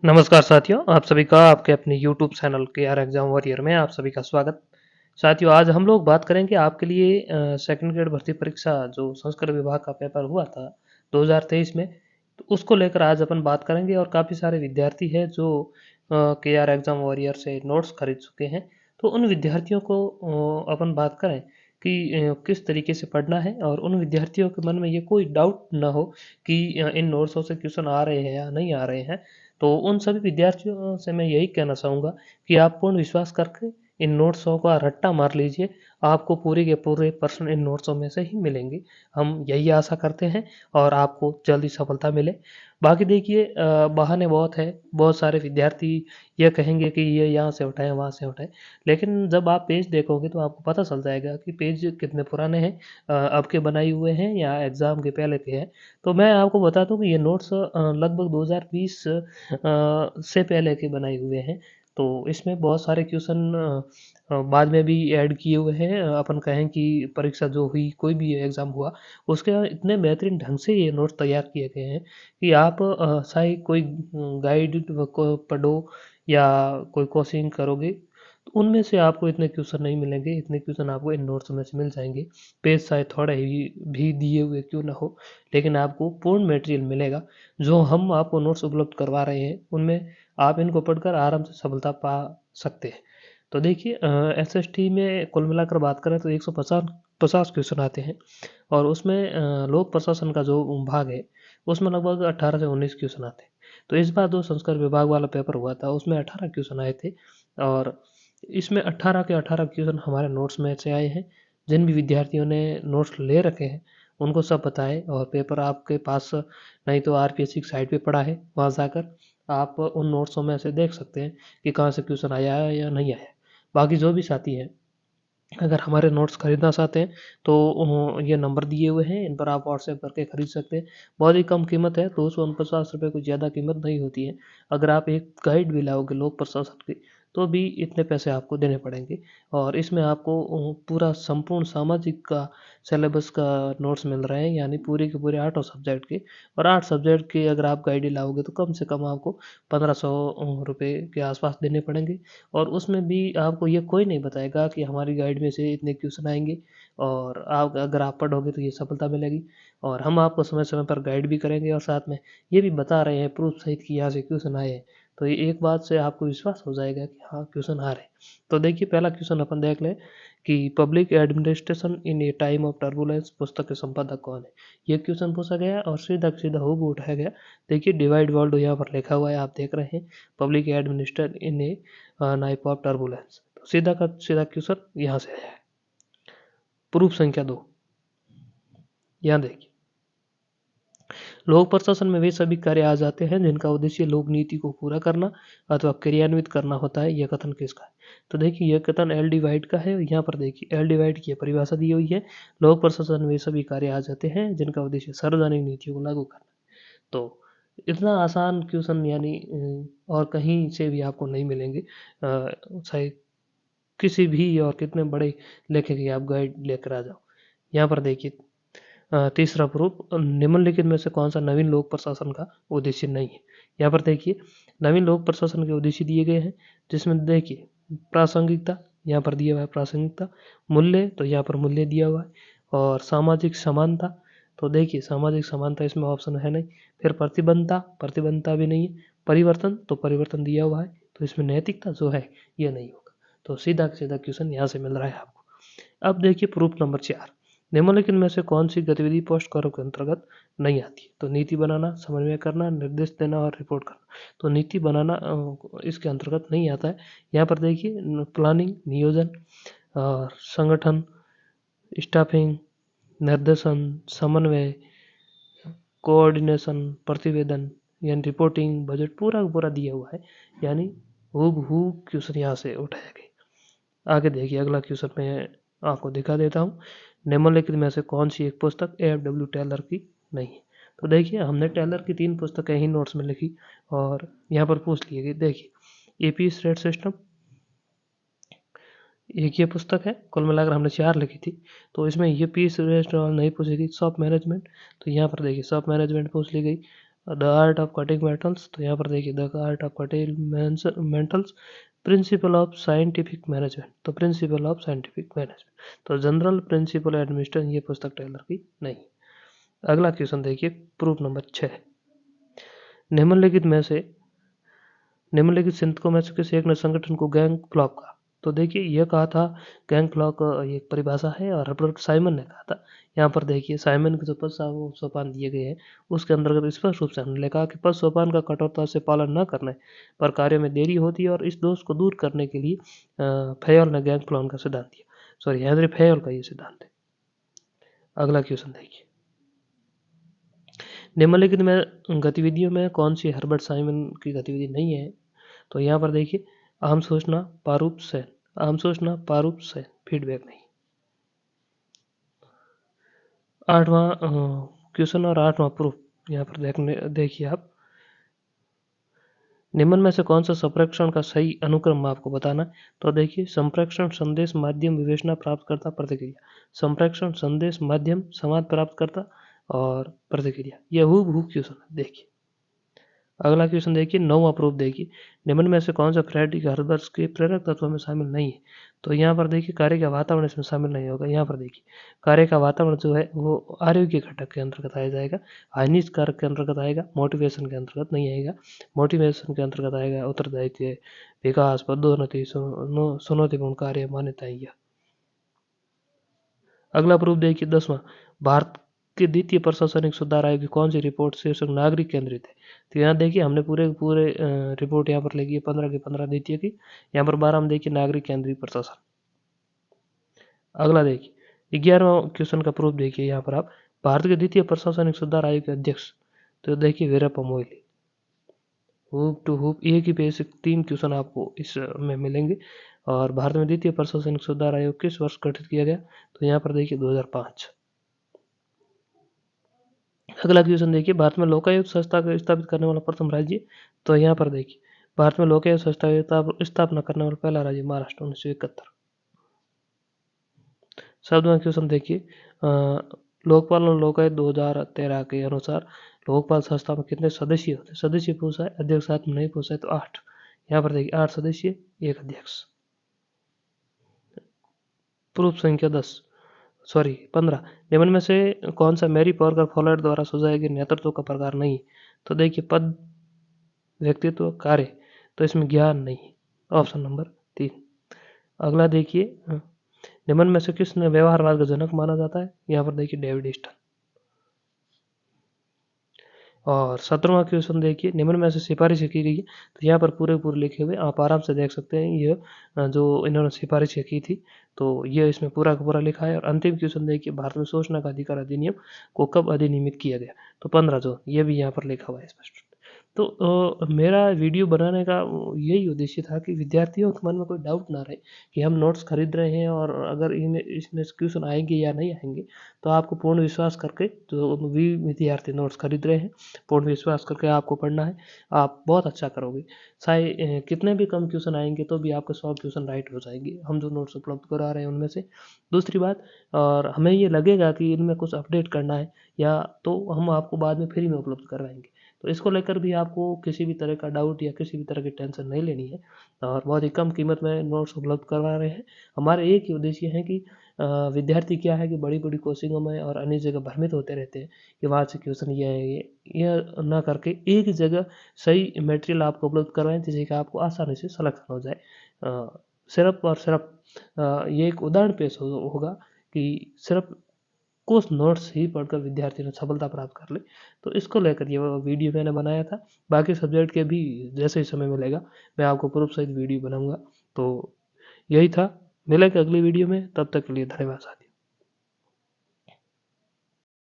नमस्कार साथियों, आप सभी का आपके अपने YouTube चैनल के आर एग्जाम वॉरियर में आप सभी का स्वागत। साथियों, आज हम लोग बात करेंगे आपके लिए सेकंड ग्रेड भर्ती परीक्षा जो संस्कृत विभाग का पेपर हुआ था 2023 में, तो उसको लेकर आज अपन बात करेंगे। और काफ़ी सारे विद्यार्थी हैं जो के आर एग्जाम वॉरियर से नोट्स खरीद चुके हैं, तो उन विद्यार्थियों को अपन बात करें कि किस तरीके से पढ़ना है, और उन विद्यार्थियों के मन में ये कोई डाउट ना हो कि इन नोट्सों से क्वेश्चन आ रहे हैं या नहीं आ रहे हैं। तो उन सभी विद्यार्थियों से मैं यही कहना चाहूँगा कि आप पूर्ण विश्वास करके इन नोट्सों का रट्टा मार लीजिए। आपको पूरे के पूरे प्रश्न इन नोट्सों में से ही मिलेंगे। हम यही आशा करते हैं और आपको जल्दी सफलता मिले। बाकी देखिए, बहाने बहुत है। बहुत सारे विद्यार्थी ये कहेंगे कि ये यहाँ से उठाएँ, वहाँ से उठाएँ। लेकिन जब आप पेज देखोगे तो आपको पता चल जाएगा कि पेज कितने पुराने हैं, अब के बनाए हुए हैं या एग्ज़ाम के पहले के हैं। तो मैं आपको बता दूँ कि ये नोट्स लगभग 2020 से पहले के बनाए हुए हैं। तो इसमें बहुत सारे क्वेश्चन बाद में भी ऐड किए हुए हैं। अपन कहें कि परीक्षा जो हुई, कोई भी एग्ज़ाम हुआ, उसके इतने बेहतरीन ढंग से ये नोट्स तैयार किए गए हैं कि आप चाहे कोई गाइड को पढ़ो या कोई कोचिंग करोगे, तो उनमें से आपको इतने क्वेश्चन नहीं मिलेंगे। इतने क्वेश्चन आपको इन नोट्स में से मिल जाएँगे। पेज चाहे थोड़े ही भी दिए हुए क्यों ना हो, लेकिन आपको पूर्ण मटेरियल मिलेगा। जो हम आपको नोट्स उपलब्ध करवा रहे हैं, उनमें आप इनको पढ़कर आराम से सफलता पा सकते हैं। तो देखिए, एसएसटी में कुल मिलाकर बात करें तो 150 क्वेश्चन आते हैं, और उसमें लोक प्रशासन का जो भाग है, उसमें लगभग 18 से 19 क्वेश्चन आते हैं। तो इस बार जो संस्कृत विभाग वाला पेपर हुआ था, उसमें 18 क्वेश्चन आए थे, और इसमें 18 के 18 क्वेश्चन हमारे नोट्स में से आए हैं। जिन भी विद्यार्थियों ने नोट्स ले रखे हैं, उनको सब पता है, और पेपर आपके पास नहीं तो आरपीएससी की साइट पे पड़ा है। वहाँ जाकर आप उन नोट्सों में से देख सकते हैं कि कहाँ से क्वेश्चन आया है या नहीं आया है। बाकी जो भी साथी हैं, अगर हमारे नोट्स खरीदना चाहते हैं तो ये नंबर दिए हुए हैं, इन पर आप व्हाट्सएप करके खरीद सकते हैं। बहुत ही कम कीमत है, 249 रुपये, कोई ज़्यादा कीमत नहीं होती है। अगर आप एक गाइड भी लाओगे लोक प्रशासन की, तो भी इतने पैसे आपको देने पड़ेंगे। और इसमें आपको पूरा संपूर्ण सामाजिक का सिलेबस का नोट्स मिल रहे हैं, यानी पूरे के पूरे 8 सब्जेक्ट के। और 8 सब्जेक्ट के अगर आप गाइड लाओगे तो कम से कम आपको 1500 रुपये के आसपास देने पड़ेंगे। और उसमें भी आपको ये कोई नहीं बताएगा कि हमारी गाइड में से इतने क्वेश्चन आएंगे, और आप अगर आप पढ़ोगे तो ये सफलता मिलेगी। और हम आपको समय समय पर गाइड भी करेंगे, और साथ में ये भी बता रहे हैं प्रूफ सहित कि यहाँ से क्वेश्चन आए हैं। तो ये एक बात से आपको विश्वास हो जाएगा कि हाँ, क्वेश्चन आ रहे हैं। तो देखिए, पहला क्वेश्चन अपन देख लें कि public administration in A time of turbulence पुस्तक के संपादक कौन है। ये क्वेश्चन पूछा गया और सीधा सीधा हूबहू उठाया गया। देखिए, डिवाइड वर्ल्ड यहाँ पर लिखा हुआ है, आप देख रहे हैं, पब्लिक एडमिनिस्ट्रेशन इन ए नाइप ऑफ टर्बुलेंस। तो सीधा का सीधा क्वेश्चन यहाँ से आया है। प्रूफ संख्या 2, यहाँ देखिए, लोक प्रशासन में वे सभी कार्य आ जाते हैं जिनका उद्देश्य लोक नीति को पूरा करना अथवा क्रियान्वित करना होता है। यह कथन किसका है? तो देखिए, यह कथन एल डिवाइड का है। यहाँ पर देखिए, एल डिवाइड की परिभाषा दी हुई है, लोक प्रशासन में वे सभी कार्य आ जाते हैं जिनका उद्देश्य सार्वजनिक नीतियों को लागू करना। तो इतना आसान क्वेश्चन यानी और कहीं से भी आपको नहीं मिलेंगे। चाहे किसी भी और कितने बड़े लेखक की आप गाइड लेकर आ जाओ। यहाँ पर देखिए, तीसरा प्रूफ, निम्नलिखित में से कौन सा नवीन लोक प्रशासन का उद्देश्य नहीं है। यहाँ पर देखिए, नवीन लोक प्रशासन के उद्देश्य दिए गए हैं, जिसमें देखिए प्रासंगिकता, यहाँ पर दिया हुआ है प्रासंगिकता। मूल्य, तो यहाँ पर मूल्य दिया हुआ है। और सामाजिक समानता, तो देखिए सामाजिक समानता इसमें ऑप्शन है नहीं। फिर प्रतिबद्धता, प्रतिबद्धता भी नहीं है। परिवर्तन, तो परिवर्तन दिया हुआ है, तो इसमें नैतिकता जो है ये नहीं होगा। तो सीधा सीधा क्वेश्चन यहाँ से मिल रहा है आपको। अब देखिए प्रूफ नंबर 4, निम्नलिखित में से कौन सी गतिविधि पोस्ट करो के अंतर्गत नहीं आती है। तो नीति बनाना, समन्वय करना, निर्देश देना और रिपोर्ट करना। तो नीति बनाना इसके अंतर्गत नहीं आता है। यहाँ पर देखिए, प्लानिंग, नियोजन और संगठन, स्टाफिंग, निर्देशन, समन्वय, कोऑर्डिनेशन, प्रतिवेदन, यानी रिपोर्टिंग, बजट, पूरा पूरा दिया हुआ है। यानी हूबहू क्वेश्चन यहाँ से उठाया गया। आगे देखिए, अगला क्वेश्चन मैं आपको दिखा देता हूँ। निम्नलिखित में से कौन सी एक पुस्तक एफ.डब्ल्यू. टेलर की नहीं है। तो देखिए, हमने टेलर की 3 पुस्तकें ही नोट्स में लिखी, और यहाँ पर पूछ लिए गए। देखिए, एपी स्टेट सिस्टम, एक ये पुस्तक है। कुल मिलाकर हमने 4 लिखी थी। तो इसमें ये पीस रेस्टोरेंट नहीं पूछी गई। शॉप मैनेजमेंट, तो यहाँ पर देखिए शॉप मैनेजमेंट पूछ ली गई। The art of cutting metals, तो यहाँ पर देखिए the art of cutting metals, principle of scientific management, तो प्रिंसिपल ऑफ साइंटिफिक मैनेजमेंट, तो जनरल प्रिंसिपल एडमिनिस्ट्रेशन, ये पुस्तक टेलर की नहीं। अगला क्वेश्चन देखिए प्रूफ नंबर 6, निम्नलिखित में से निम्नलिखित चिंतकों में से किसी एक ने संगठन को गैंग फ्लॉप कहा। तो देखिए यह कहा था गैंग फ्लॉप ये एक परिभाषा है और रॉबर्ट साइमन ने कहा था। यहाँ पर देखिए साइमन के जो 5 सोपान दिए गए हैं उसके अंतर्गत स्पष्ट रूप से हमने लिखा कि 5 सोपान का कठोरता से पालन न करने पर कार्य में देरी होती है और इस दोष को दूर करने के लिए फेयोल ने गैंग फ्लॉप का सिद्धांत दिया, सॉरी हेनरी फेयोल का ये सिद्धांत है। अगला क्वेश्चन देखिए, निम्नलिखित में गतिविधियों में कौन सी हर्बर्ट साइमन की गतिविधि नहीं है। तो यहाँ पर देखिए आम सूचना प्रारूप से, आम सूचना प्रारूप से फीडबैक नहीं। 8वां क्वेश्चन और 8वां प्रूफ यहाँ पर देखिए आप, निम्न में से कौन सा संप्रेषण का सही अनुक्रम आपको बताना है। तो देखिए संप्रेषण संदेश माध्यम विवेचना प्राप्तकर्ता प्रतिक्रिया, संप्रेषण संदेश माध्यम संवाद प्राप्तकर्ता और प्रतिक्रिया, यह हूबहू क्वेश्चन है। देखिए अगला क्वेश्चन देखिए 9वां प्रूफ देखिए, निम्न में से कौन सा फ्रेडरिक हर्बर्ट के प्रेरक तत्वों में शामिल नहीं है। तो यहाँ पर देखिए कार्य का वातावरण इसमें शामिल नहीं होगा। यहाँ पर देखिए कार्य का वातावरण जो है वो आरोग्य घटक के अंतर्गत आया जाएगा, हाइनिज कारक के अंतर्गत आएगा, मोटिवेशन के अंतर्गत नहीं आएगा। मोटिवेशन के अंतर्गत आएगा उत्तरदायित्व, विकास, पदोन्नति, चुनौतीपूर्ण कार्य, मान्यताएं। अगला प्रूफ देखिए 10वां, भारत के द्वितीय प्रशासनिक सुधार आयोग की कौन सी रिपोर्ट शीर्षक नागरिक केंद्रित है। तो यहाँ देखिए हमने पूरे रिपोर्ट यहाँ पर लिखी है 15 की 15 द्वितीय की, यहाँ पर 12 में देखिए नागरिक केंद्रित प्रशासन। अगला देखिए 11वां क्वेश्चन का प्रूफ देखिए यहाँ पर आप, भारत के द्वितीय प्रशासनिक सुधार आयोग के अध्यक्ष, तो देखिए वीरप्पा मोइली। हुप टू हुप एक ही बेसिक 3 क्वेश्चन आपको इसमें मिलेंगे। और भारत में द्वितीय प्रशासनिक सुधार आयोग किस वर्ष गठित किया गया। तो यहाँ पर देखिए 2005। अगला क्वेश्चन देखिए, भारत में लोकायुक्त संस्था को स्थापित करने वाला प्रथम राज्य। तो यहाँ पर देखिए भारत में लोकायुक्त संस्था की स्थापना करने वाला पहला राज्य महाराष्ट्र 1971। 7वां क्वेश्चन देखिए, लोकपाल और लोकायुक्त 2013 के अनुसार लोकपाल संस्था में कितने सदस्य होते हैं। सदस्य पूछा है, अध्यक्ष साथ में नहीं पूछा है, तो 8। यहाँ पर देखिए 8 सदस्य 1 अध्यक्ष। प्रूफ संख्या 15, निम्न में से कौन सा मैरी पॉर्कर फोलेट द्वारा सुझाए गए नेतृत्व का प्रकार नहीं। तो देखिए पद, व्यक्तित्व, कार्य, तो इसमें ज्ञान नहीं, ऑप्शन नंबर 3। अगला देखिए, निम्न में से किसने व्यवहारवाद का जनक माना जाता है। यहाँ पर देखिए डेविड ईस्टन। और 17वां क्वेश्चन देखिए, निम्न में से सिफारिश की गई है। तो यहाँ पर पूरे लिखे हुए आप आराम से देख सकते हैं, ये जो इन्होंने सिफारिश की थी तो ये इसमें पूरा का पूरा लिखा है। और अंतिम क्वेश्चन देखिए, भारत में सूचना का अधिकार अधिनियम को कब अधिनियमित किया गया। तो 15 जून, ये भी यहाँ पर लिखा हुआ है स्पष्ट। तो मेरा वीडियो बनाने का यही उद्देश्य था कि विद्यार्थियों के मन में कोई डाउट ना रहे कि हम नोट्स खरीद रहे हैं और अगर इसमें क्वेश्चन आएंगे या नहीं आएंगे। तो आपको पूर्ण विश्वास करके, जो भी विद्यार्थी नोट्स खरीद रहे हैं, पूर्ण विश्वास करके आपको पढ़ना है, आप बहुत अच्छा करोगे। चाहे कितने भी कम क्वेश्चन आएंगे तो भी आपके 100 क्वेश्चन राइट हो जाएंगे, हम जो नोट्स उपलब्ध करा रहे हैं उनमें से। दूसरी बात, और हमें ये लगेगा कि इनमें कुछ अपडेट करना है या, तो हम आपको बाद में फ्री में उपलब्ध करवाएंगे। तो इसको लेकर भी आपको किसी भी तरह का डाउट या किसी भी तरह की टेंशन नहीं लेनी है। और बहुत ही कम कीमत में नोट्स उपलब्ध करवा रहे हैं। हमारे एक ही उद्देश्य है कि विद्यार्थी क्या है कि बड़ी बड़ी कोचिंगों में और अन्य जगह भ्रमित होते रहते हैं कि वहाँ से क्वेश्चन ये है, ये ना करके एक ही जगह सही मटेरियल आपको उपलब्ध करवाएं जिससे कि आपको आसानी से सिलेक्शन हो जाए। सिर्फ और सिर्फ ये एक उदाहरण पेश होगा कि सिर्फ कुछ नोट्स ही पढ़कर विद्यार्थी ने सफलता प्राप्त कर ली। तो इसको लेकर ये वीडियो मैंने बनाया था। बाकी सब्जेक्ट के भी जैसे ही समय मिलेगा मैं आपको प्रूफ सहित वीडियो बनाऊंगा। तो यही था, मिलेंगे अगली वीडियो में, तब तक के लिए धन्यवाद।